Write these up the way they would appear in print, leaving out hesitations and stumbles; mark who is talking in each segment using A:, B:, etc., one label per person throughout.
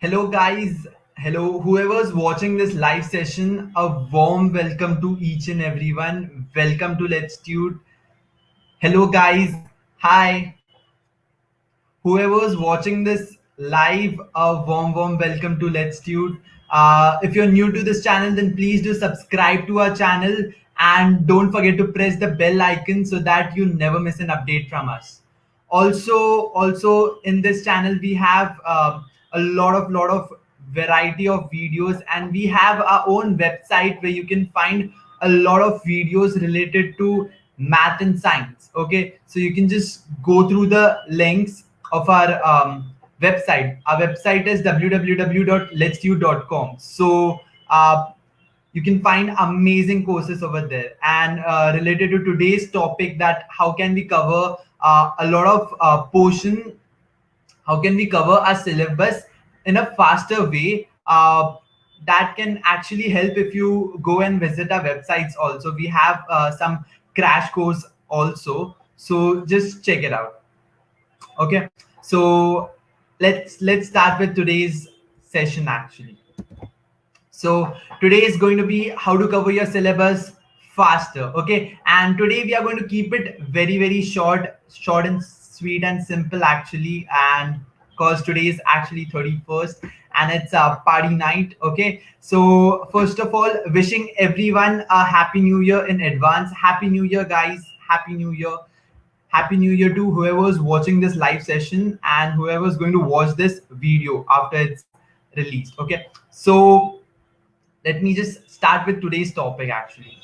A: Hello, guys. Hello, whoever's watching this live session. A warm welcome to each and everyone. Welcome to Letstute. Hello, guys. Hi. Whoever's watching this live, a warm welcome to Letstute. If you're new to this channel, then please do subscribe to our channel and don't forget to press the bell icon so that you never miss an update from us. Also in this channel we have a lot of variety of videos, and we have our own website where you can find a lot of videos related to math and science. Okay, so you can just go through the links of our website. Our website is www.letstute.com. So you can find amazing courses over there. And related to today's topic, that how can we cover a lot of portion, how can we cover our syllabus in a faster way, that can actually help if you go and visit our websites. Also, we have some crash course also, so just check it out. Okay, so let's start with today's session actually. So today is going to be how to cover your syllabus faster. Okay, and today we are going to keep it very short and sweet and simple actually. And because today is actually 31st and it's a party night. Okay, so first of all, wishing everyone a happy new year in advance. Happy new year, guys. Happy new year. Happy new year to whoever's watching this live session and whoever's going to watch this video after it's released. Okay, so let me just start with today's topic actually.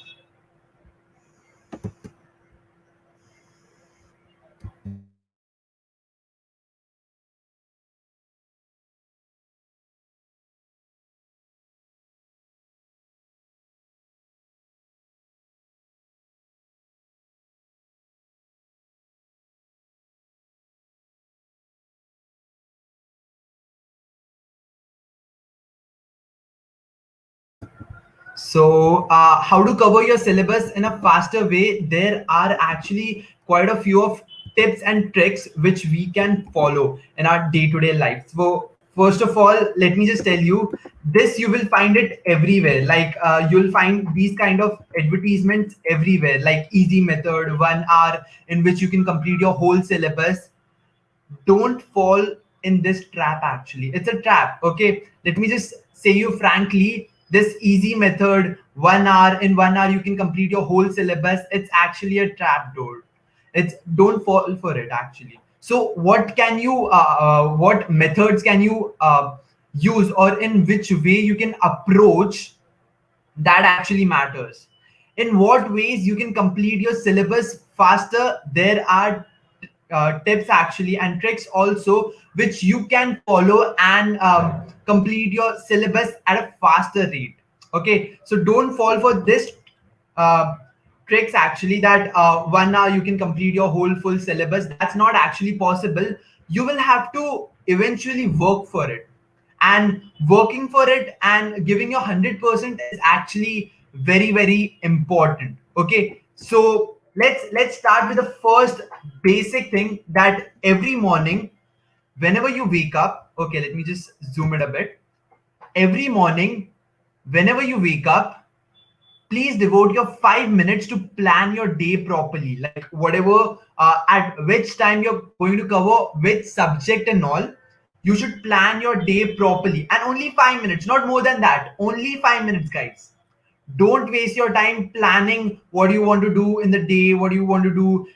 A: So how to cover your syllabus in a faster way? There are actually quite a few of tips and tricks which we can follow in our day-to-day life. So first of all, let me just tell you, this you will find it everywhere. Like you'll find these kind of advertisements everywhere, like easy method, 1 hour in which you can complete your whole syllabus. Don't fall in this trap. Actually, it's a trap. Okay, let me just say you frankly, this easy method, 1 hour, in 1 hour you can complete your whole syllabus, it's actually a trap door. It's, don't fall for it actually. So what can you what methods can you use, or in which way you can approach, that actually matters. In what ways you can complete your syllabus faster? There are tips actually and tricks also which you can follow and complete your syllabus at a faster rate. Okay, so don't fall for this uh, tricks actually, that 1 hour you can complete your whole full syllabus. That's not actually possible. You will have to eventually work for it, and working for it and giving your 100% is actually very important. Okay, so let's start with the first basic thing, that every morning whenever you wake up. Okay, let me just zoom it a bit. Every morning whenever you wake up, please devote your 5 minutes to plan your day properly, like whatever at which time you're going to cover which subject and all. You should plan your day properly, and only 5 minutes, not more than that. Only 5 minutes, guys. Don't waste your time planning what you want to do in the day, what you want to do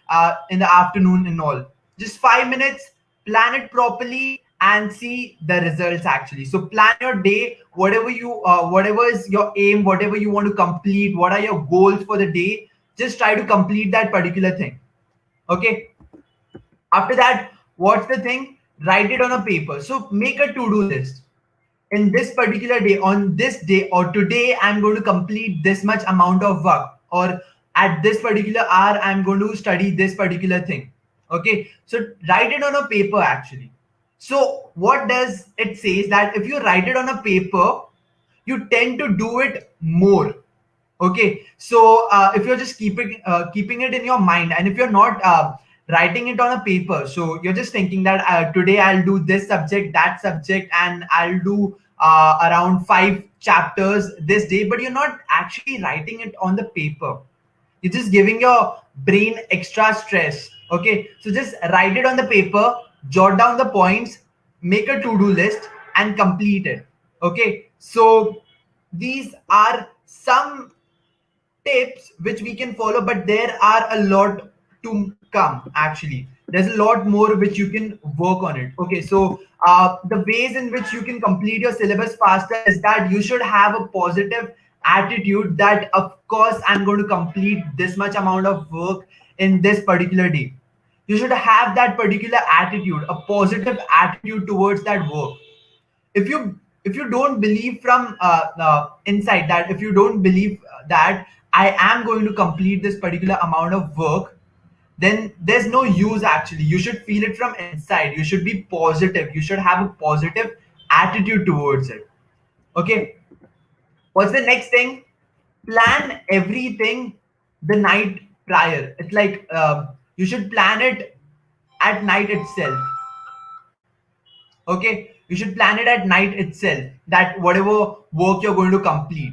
A: in the afternoon and all. Just 5 minutes, plan it properly and see the results actually. So plan your day, whatever you whatever is your aim, whatever you want to complete, what are your goals for the day, just try to complete that particular thing. Okay, after that, what's the thing? Write it on a paper. So make a to-do list. In this particular day, on this day or today, I'm going to complete this much amount of work, or at this particular hour I'm going to study this particular thing. Okay, so write it on a paper actually. So what does it says, that if you write it on a paper, you tend to do it more. Okay, so if you're just keeping it in your mind, and if you're not writing it on a paper. So you're just thinking that today I'll do this subject, that subject, and I'll do around 5 chapters this day, but you're not actually writing it on the paper. You're just giving your brain extra stress. Okay, so just write it on the paper, jot down the points, make a to-do list, and complete it. Okay, so these are some tips which we can follow, but there are a lot to come. Actually, there's a lot more which you can work on it. Okay, so the ways in which you can complete your syllabus faster is that you should have a positive attitude that of course I'm going to complete this much amount of work in this particular day. You should have that particular attitude, a positive attitude towards that work. If you don't believe from inside, that if you don't believe that I am going to complete this particular amount of work, then there's no use. Actually, you should feel it from inside. You should be positive. You should have a positive attitude towards it. Okay, what's the next thing? Plan everything the night prior. It's like you should plan it at night itself. Okay, you should plan it at night itself, that whatever work you're going to complete,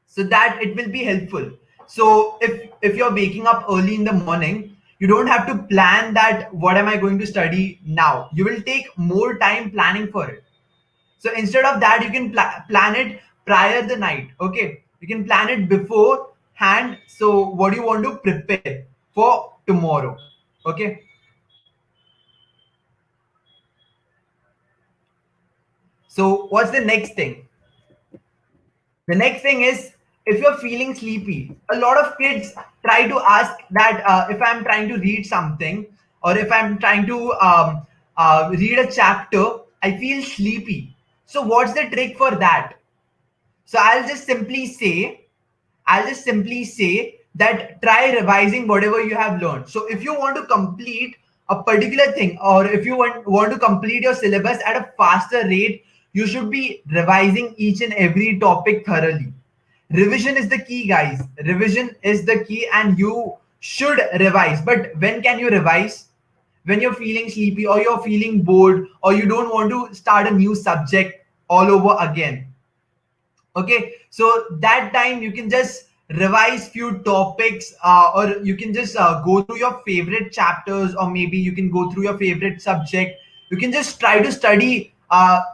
A: so that it will be helpful. So if you're waking up early in the morning, you don't have to plan that what am I going to study now. You will take more time planning for it. So instead of that, you can plan it prior the night. Okay, you can plan it beforehand. So what do you want to prepare for tomorrow? Okay, so what's the next thing? The next thing is, if you're feeling sleepy, a lot of kids try to ask that if I'm trying to read something, or if I'm trying to read a chapter, I feel sleepy. So what's the trick for that? So I'll just simply say that try revising whatever you have learned. So if you want to complete a particular thing, or if you want to complete your syllabus at a faster rate, you should be revising each and every topic thoroughly. Revision is the key, guys. Revision is the key, and you should revise. But when can you revise? When you're feeling sleepy, or you're feeling bored, or you don't want to start a new subject all over again. Okay, so that time you can just revise few topics, or you can just go through your favorite chapters, or maybe you can go through your favorite subject. You can just try to study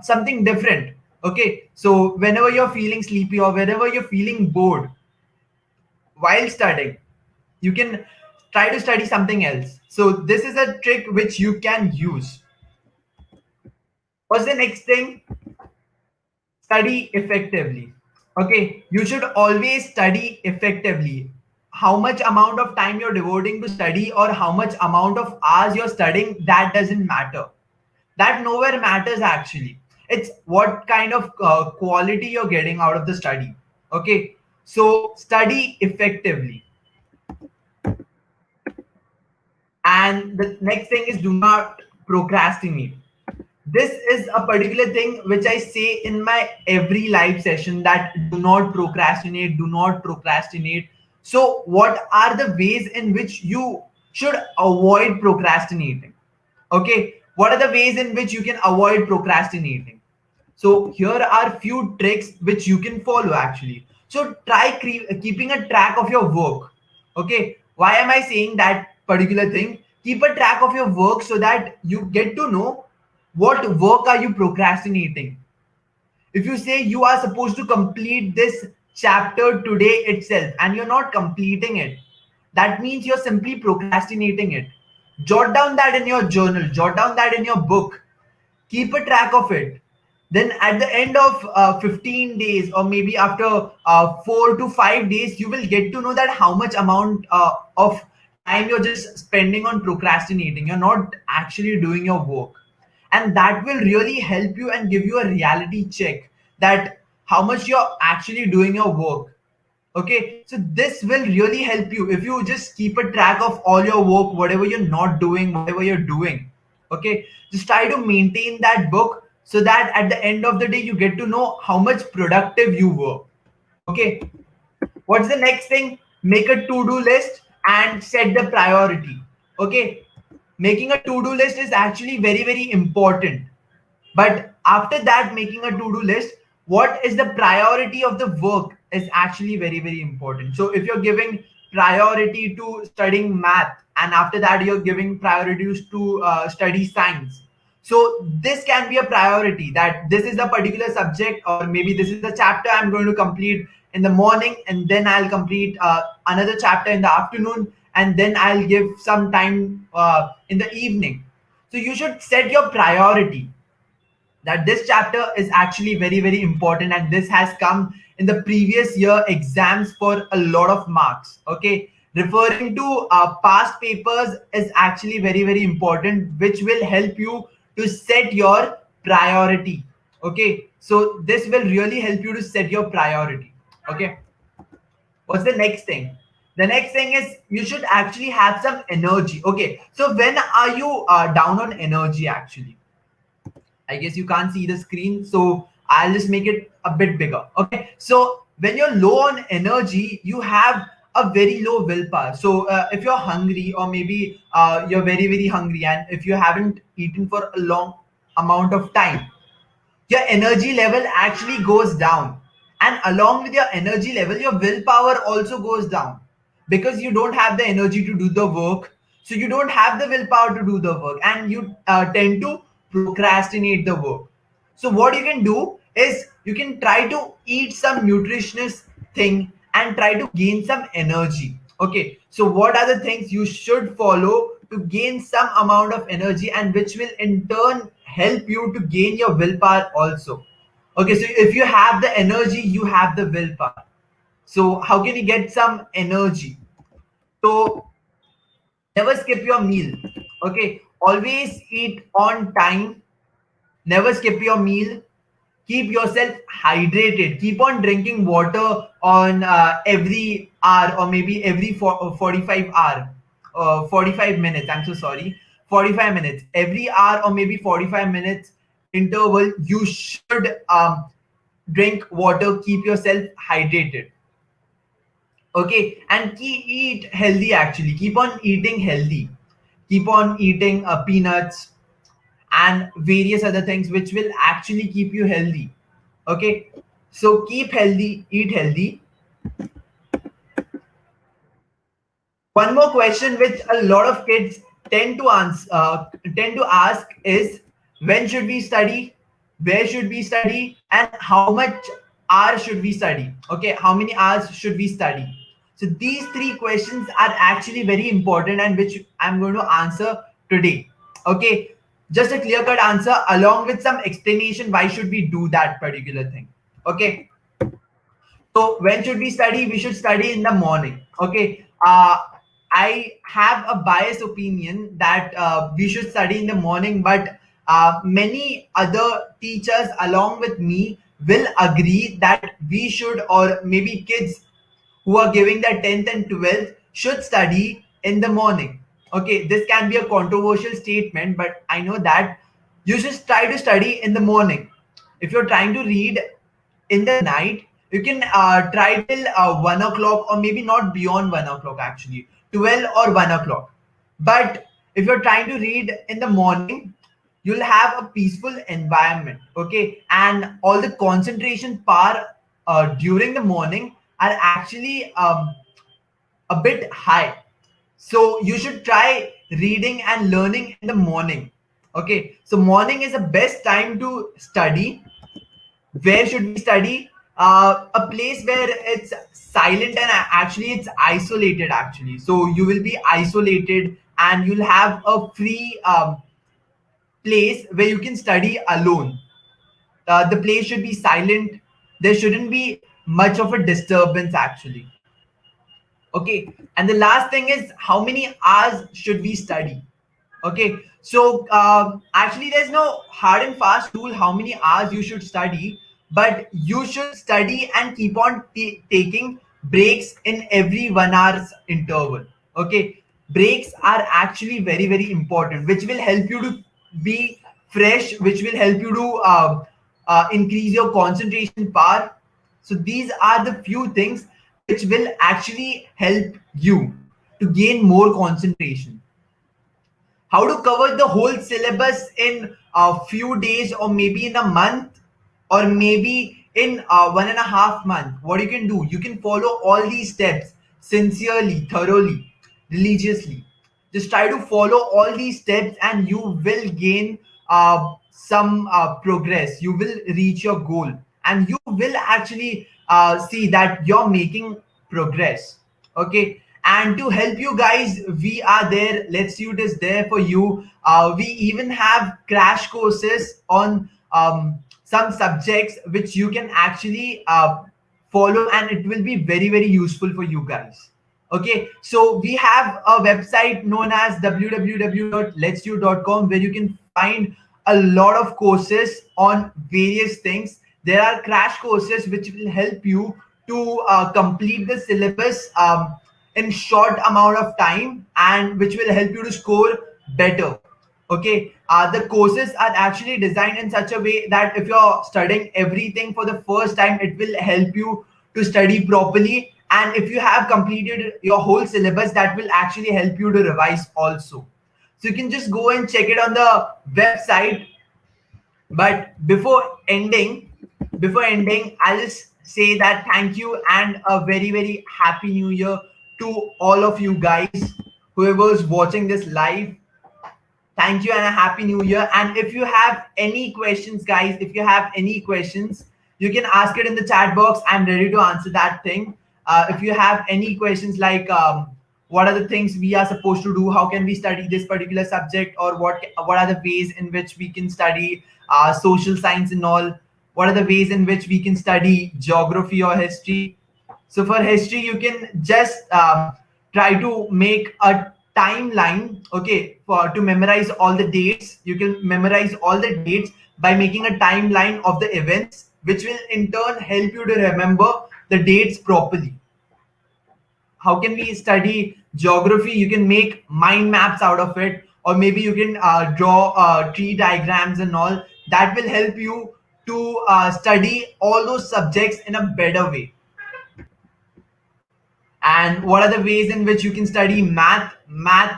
A: something different. Okay, so whenever you're feeling sleepy, or whenever you're feeling bored while studying, you can try to study something else. So this is a trick which you can use. What's the next thing? Study effectively. Okay, you should always study effectively. How much amount of time you're devoting to study, or how much amount of hours you're studying, that doesn't matter. That nowhere matters actually. It's what kind of quality you're getting out of the study. Okay, so study effectively. And the next thing is, do not procrastinate. This is a particular thing which I say in my every live session, that do not procrastinate, do not procrastinate. So what are the ways in which you should avoid procrastinating? Okay, what are the ways in which you can avoid procrastinating? So here are few tricks which you can follow actually. So try keeping a track of your work. Okay, why am I saying that particular thing? Keep a track of your work so that you get to know what work are you procrastinating. If you say you are supposed to complete this chapter today itself and you're not completing it, that means you're simply procrastinating it. Jot down that in your journal, jot down that in your book, keep a track of it. Then at the end of 15 days, or maybe after 4 to 5 days, you will get to know that how much amount of time you're just spending on procrastinating. You're not actually doing your work, and that will really help you and give you a reality check that how much you're actually doing your work. Okay, so this will really help you if you just keep a track of all your work, whatever you're not doing, whatever you're doing. Okay, just try to maintain that book so that at the end of the day you get to know how much productive you were. Okay, what's the next thing? Make a to-do list and set the priority. Okay, making a to-do list is actually very important, but after that, making a to-do list, what is the priority of the work is actually very important. So if you're giving priority to studying math, and after that you're giving priorities to study science, so this can be a priority, that this is a particular subject, or maybe this is the chapter I'm going to complete in the morning, and then I'll complete another chapter in the afternoon, and then I'll give some time in the evening. So you should set your priority, that this chapter is actually very important, and this has come in the previous year exams for a lot of marks. Okay, referring to past papers is actually very important, which will help you to set your priority. Okay, so this will really help you to set your priority. Okay, what's the next thing? The next thing is you should actually have some energy. Okay, so when are you down on energy actually? I guess you can't see the screen, so I'll just make it a bit bigger. Okay, so when you're low on energy, you have a very low willpower. So if you're hungry, or maybe you're very hungry, and if you haven't eaten for a long amount of time, your energy level actually goes down, and along with your energy level, your willpower also goes down, because you don't have the energy to do the work. So you don't have the willpower to do the work, and you tend to procrastinate the work. So what you can do is you can try to eat some nutritious thing and try to gain some energy. Okay, so what are the things you should follow to gain some amount of energy, and which will in turn help you to gain your willpower also. Okay, so if you have the energy, you have the willpower. So how can you get some energy? So never skip your meal. Okay, always eat on time. Never skip your meal. Keep yourself hydrated. Keep on drinking water on every hour, or maybe every 45 hour, 45 minutes. I'm so sorry. 45 minutes. Every hour, or maybe 45 minutes interval, you should drink water. Keep yourself hydrated. Okay, and eat healthy actually. Keep on eating healthy. Keep on eating peanuts and various other things which will actually keep you healthy. Okay, so keep healthy, eat healthy. One more question which a lot of kids tend to answer, tend to ask is, when should we study, where should we study, and how much hours should we study? Okay, how many hours should we study? So these three questions are actually very important, and which I'm going to answer today. Okay, just a clear cut answer along with some explanation why should we do that particular thing. Okay, so when should we study? We should study in the morning. Okay. I have a biased opinion that we should study in the morning, but many other teachers along with me will agree that we should, or maybe kids who are giving their 10th and 12th should study in the morning. Okay, this can be a controversial statement, but I know that you should try to study in the morning. If you're trying to read in the night, you can try till 1 o'clock, or maybe not beyond 1 o'clock actually, 12 or 1 o'clock. But if you're trying to read in the morning, you'll have a peaceful environment. Okay, and all the concentration power during the morning are actually a bit high. So you should try reading and learning in the morning. Okay, so morning is the best time to study. Where should we study? A place where it's silent, and actually it's isolated actually. So you will be isolated, and you'll have a free place where you can study alone. The place should be silent. There shouldn't be much of a disturbance actually. Okay, and the last thing is, how many hours should we study? Okay, so actually there's no hard and fast rule how many hours you should study, but you should study and keep on taking breaks in every 1 hour's interval. Okay, breaks are actually very important, which will help you to be fresh, which will help you to increase your concentration power. So these are the few things which will actually help you. to gain more concentration. How to cover the whole syllabus in a few days, or maybe in a month, or maybe in 1.5 months. What you can do, you can follow all these steps sincerely, thoroughly, religiously. Just try to follow all these steps and you will gain some progress. You will reach your goal and you will actually see that you're making progress. Okay, and to help you guys, we are there. Letstute is there for you. We even have crash courses on some subjects which you can actually follow, and it will be very very useful for you guys. Okay, so we have a website known as www.letstute.com, where you can find a lot of courses on various things. There are crash courses which will help you to complete the syllabus in short amount of time, and which will help you to score better. Okay, the courses are actually designed in such a way that if you're studying everything for the first time, it will help you to study properly. And if you have completed your whole syllabus, that will actually help you to revise also. So you can just go and check it on the website. But before ending, I'll just say that thank you and a very very happy new year to all of you guys, whoever's watching this live. Thank you and a happy new year. And if you have any questions, guys, if you have any questions, you can ask it in the chat box. I'm ready to answer that thing. If you have any questions like what are the things we are supposed to do, how can we study this particular subject, or what are the ways in which we can study social science and all, what are the ways in which we can study geography or history. So for history, you can just try to make a timeline, okay, for to memorize all the dates. You can memorize all the dates by making a timeline of the events, which will in turn help you to remember the dates properly. How can we study geography? You can make mind maps out of it, or maybe you can draw tree diagrams and all. That will help you to study all those subjects in a better way. And what are the ways in which you can study math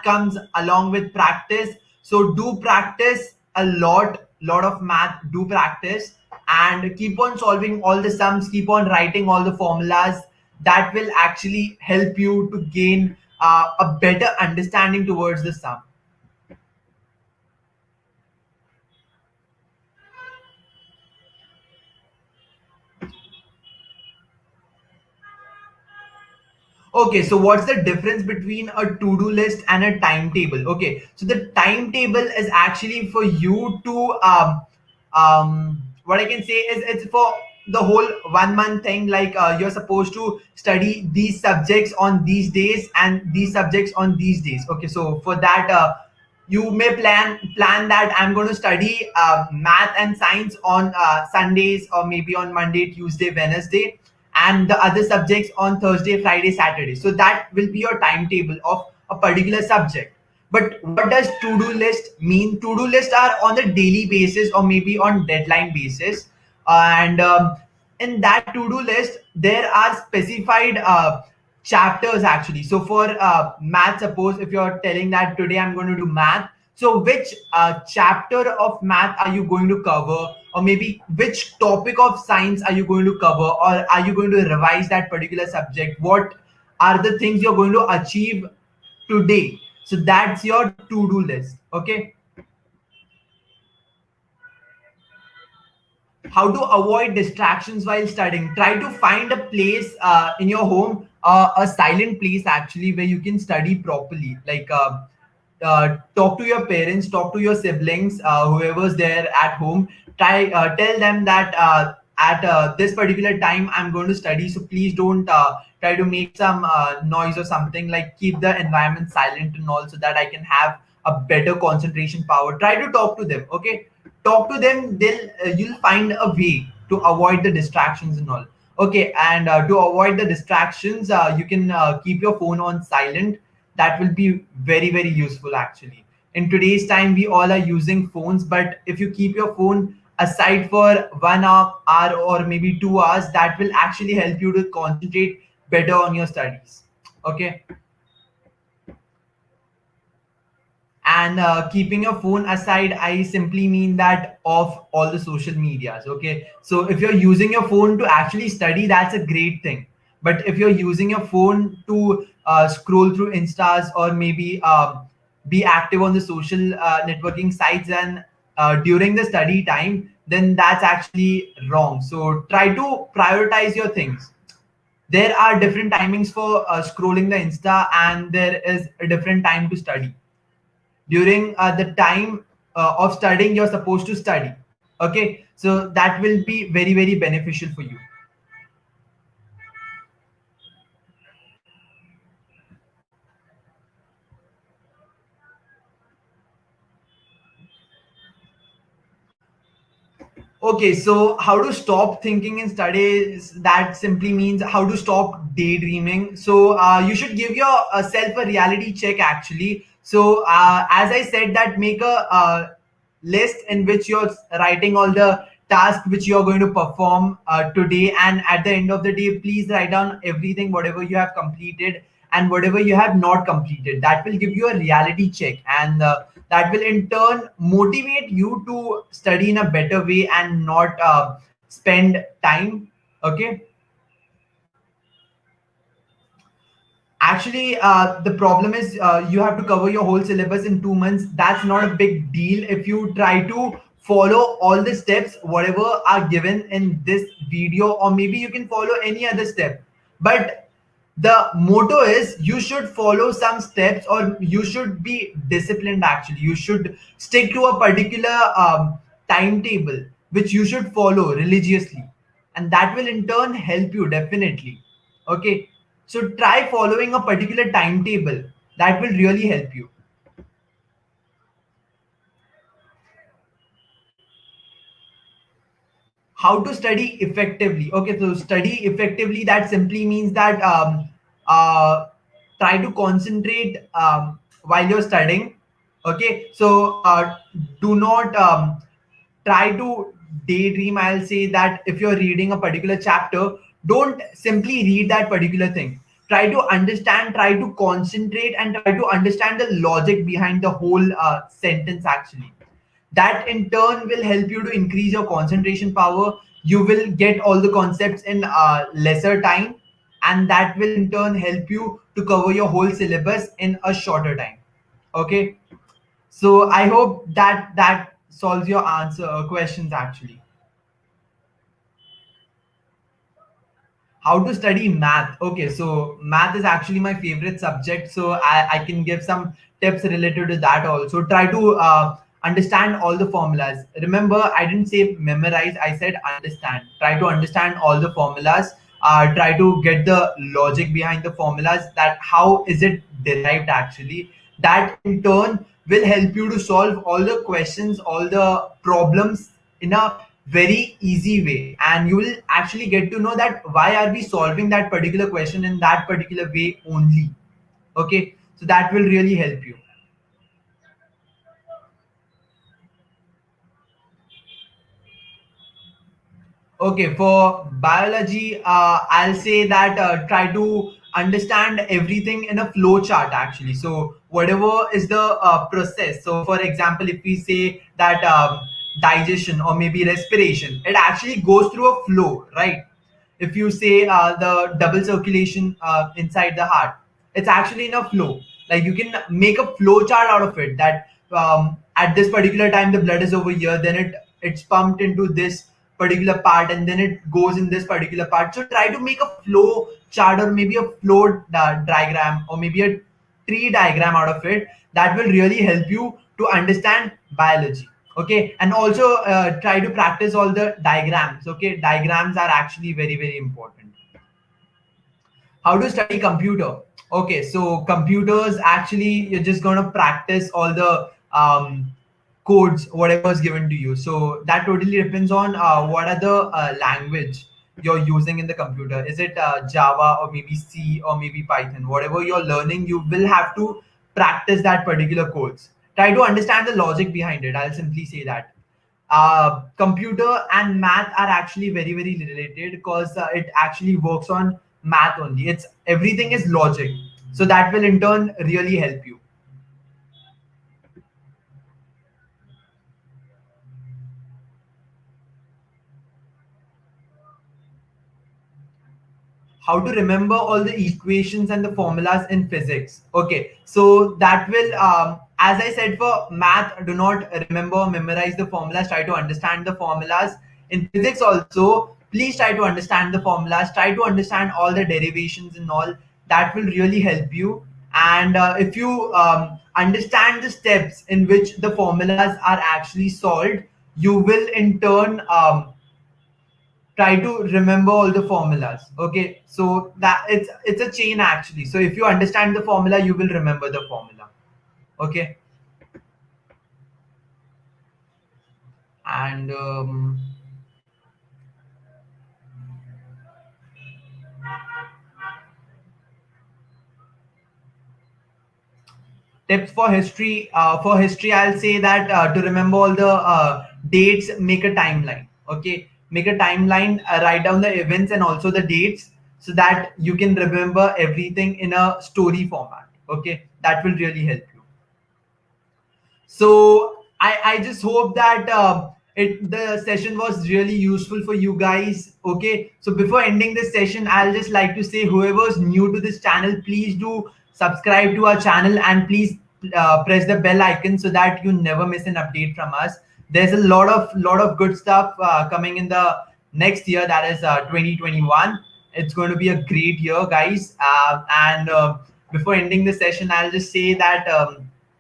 A: comes along with practice. So do practice a lot of math. Do practice and keep on solving all the sums, keep on writing all the formulas. That will actually help you to gain a better understanding towards the sum. Okay, so what's the difference between a to-do list and a timetable? Okay, so the timetable is actually for you to what I can say is it's for the whole 1 month thing. Like you're supposed to study these subjects on these days and these subjects on these days. Okay, so for that you may plan that I'm going to study math and science on Sundays, or maybe on Monday, Tuesday, Wednesday, and the other subjects on Thursday, Friday, Saturday. So that will be your timetable of a particular subject. But what does to-do list mean? To-do lists are on the daily basis or maybe on deadline basis. And in that to-do list, there are specified chapters actually. So for math, suppose if you're telling that today I'm going to do math, so which chapter of math are you going to cover, or maybe which topic of science are you going to cover, or are you going to revise that particular subject? What are the things you're going to achieve today? So that's your to-do list. Okay, how to avoid distractions while studying. Try to find a place in your home, a silent place actually, where you can study properly. Like talk to your parents, talk to your siblings, whoever's there at home. Tell them that at this particular time I'm going to study, so please don't try to make some noise or something. Like keep the environment silent and all, so that I can have a better concentration power. Try to talk to them. Okay, talk to them. They'll you'll find a way to avoid the distractions and all. Okay, and to avoid the distractions, you can keep your phone on silent. That will be very very useful actually. In today's time, we all are using phones, but if you keep your phone aside for 1 hour or maybe 2 hours, that will actually help you to concentrate better on your studies. Okay, And keeping your phone aside, I simply mean that off all the social medias. Okay, so if you're using your phone to actually study, that's a great thing. But if you're using your phone to scroll through instas, or maybe be active on the social networking sites, and during the study time, then that's actually wrong. So try to prioritize your things. There are different timings for scrolling the insta, and there is a different time to study. During the time of studying, you're supposed to study. Okay, so that will be very, very beneficial for you. Okay, so how to stop thinking in studies? That simply means how to stop daydreaming. So you should give yourself a reality check actually. So as I said, that make a list in which you're writing all the tasks which you're going to perform today, and at the end of the day, please write down everything, whatever you have completed and whatever you have not completed. That will give you a reality check, and that will in turn motivate you to study in a better way and not spend time. Okay, actually the problem is you have to cover your whole syllabus in 2 months. That's not a big deal if you try to follow all the steps whatever are given in this video, or maybe you can follow any other step. But the motto is you should follow some steps, or you should be disciplined. Actually, you should stick to a particular timetable which you should follow religiously, and that will in turn help you definitely. Okay, so try following a particular timetable. That will really help you. How to study effectively? Okay, so study effectively, that simply means that uh, try to concentrate while you're studying. Okay, so do not try to daydream. I'll say that if you're reading a particular chapter, don't simply read that particular thing. Try to understand, try to concentrate, and try to understand the logic behind the whole sentence actually. That in turn will help you to increase your concentration power. You will get all the concepts in lesser time, and that will in turn help you to cover your whole syllabus in a shorter time. Okay, so I hope that that solves your answer questions actually. How to study math? Okay, so math is actually my favorite subject, so I can give some tips related to that also. Try to understand all the formulas. Remember, I didn't say memorize, I said understand. Try to understand all the formulas. Try to get the logic behind the formulas, that how is it derived actually. That in turn will help you to solve all the questions, all the problems in a very easy way, and you will actually get to know that why are we solving that particular question in that particular way only. Okay, so that will really help you. Okay, for biology, I'll say that try to understand everything in a flow chart actually. So whatever is the process. So for example, if we say that digestion or maybe respiration, it actually goes through a flow, right? If you say the double circulation inside the heart, it's actually in a flow. Like you can make a flow chart out of it, that at this particular time the blood is over here, then it's pumped into this particular part, and then it goes in this particular part. So try to make a flow chart, or maybe a flow diagram, or maybe a tree diagram out of it. That will really help you to understand biology. Okay, and also try to practice all the diagrams. Okay, diagrams are actually very, very important. How to study computer? Okay, so computers, actually you're just going to practice all the codes whatever is given to you. So that totally depends on what are the language you're using in the computer. Is it java, or maybe c, or maybe python? Whatever you're learning, you will have to practice that particular codes. Try to understand the logic behind it. I'll simply say that computer and math are actually very, very related, because it actually works on math only. It's everything is logic, so that will in turn really help you. how to remember all the equations and the formulas in physics. Okay, so that will, as I said, for math, do not remember, memorize the formulas, try to understand the formulas. In physics also, please try to understand the formulas, try to understand all the derivations and all. That will really help you. And if you understand the steps in which the formulas are actually solved, you will in turn try to remember all the formulas. Okay, so that it's a chain actually. So if you understand the formula, you will remember the formula. Okay, and tips for history. For history, I'll say that to remember all the dates, make a timeline. Okay, make a timeline, write down the events and also the dates, so that you can remember everything in a story format. Okay, that will really help you. So I just hope that the session was really useful for you guys. Okay, so before ending this session, I'll just like to say, whoever's new to this channel, please do subscribe to our channel and please press the bell icon so that you never miss an update from us. There's a lot of good stuff coming in the next year, that is 2021. It's going to be a great year, guys. And before ending the session, I'll just say that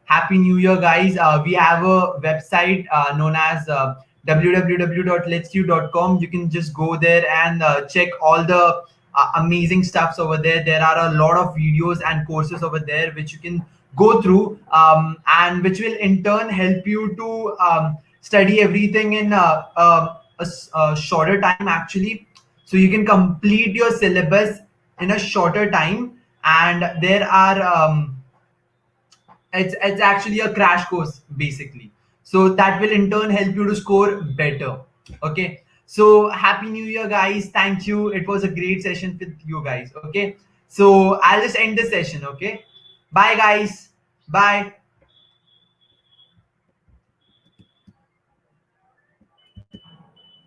A: Happy New Year, guys. We have a website known as www.letstute.com. You can just go there and check all the amazing stuffs over there. There are a lot of videos and courses over there which you can go through, and which will in turn help you to study everything in a shorter time actually. So you can complete your syllabus in a shorter time, and there are it's actually a crash course basically, so that will in turn help you to score better. Okay, so happy new year, guys. Thank you, it was a great session with you guys. Okay, so I'll just end the session. Okay, bye guys, bye.